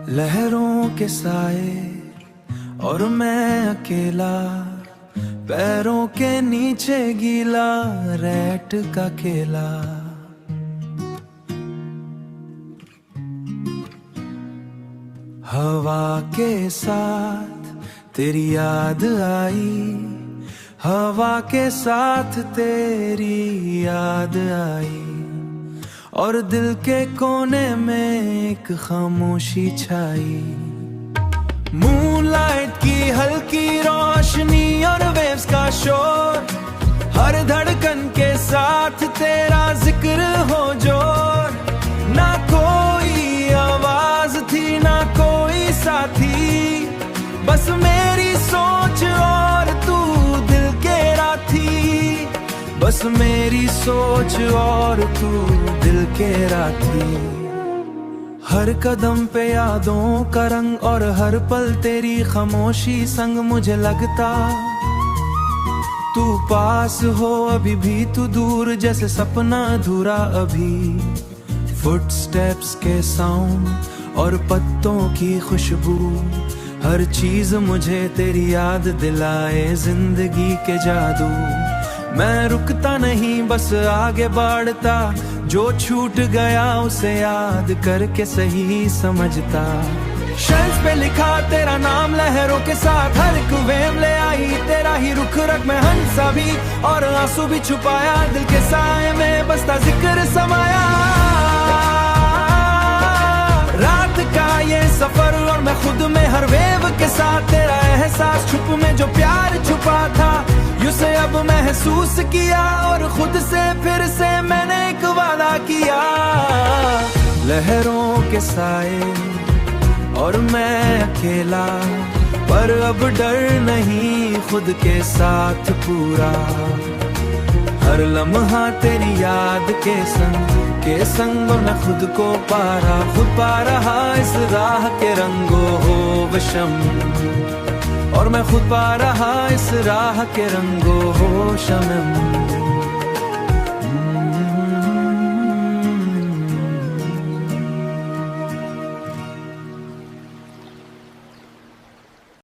लहरों के साए और मैं अकेला, पैरों के नीचे गीला रैट का खेला। हवा के साथ तेरी याद आई, हवा के साथ तेरी याद आई, और दिल के कोने में एक खामोशी छाई। मूनलाइट की हल्की रोशनी और वेव्स का शोर, हर धड़कन के साथ तेरा जिक्र हो जोर। ना कोई आवाज थी ना कोई साथी, बस मेरी सोच और तू दिल के राथी। बस मेरी सोच और तू दिल के राथी। हर कदम पे यादों का रंग और हर पल तेरी खामोशी संग मुझे लगता तू पास हो अभी भी तू दूर जैसे सपना अधूरा अभी। फुटस्टेप्स के साउंड और पत्तों की खुशबू, हर चीज मुझे तेरी याद दिलाए जिंदगी के जादू। मैं रुकता नहीं बस आगे बढ़ता, जो छूट गया उसे याद करके सही समझता। शेल्फ पे लिखा तेरा नाम लहरों के साथ, हर एक वेव ले आई तेरा ही रुख रख में हंसा भी और आंसू भी छुपाया। दिल के साए में बसता जिक्र समाया। रात का ये सफर और मैं खुद में हर वेव के साथ, तेरा एहसास छुप में जो प्यार छुपा था उसे अब महसूस किया, और खुद से फिर से मैंने एक वादा किया। लहरों के साए और मैं अकेला, पर अब डर नहीं खुद के साथ पूरा। हर लम्हा तेरी याद के संग और मैं खुद को खुद पा रहा इस राह के रंगो हो वशम। और मैं खुद पा रहा इस राह के रंगो हो शमम।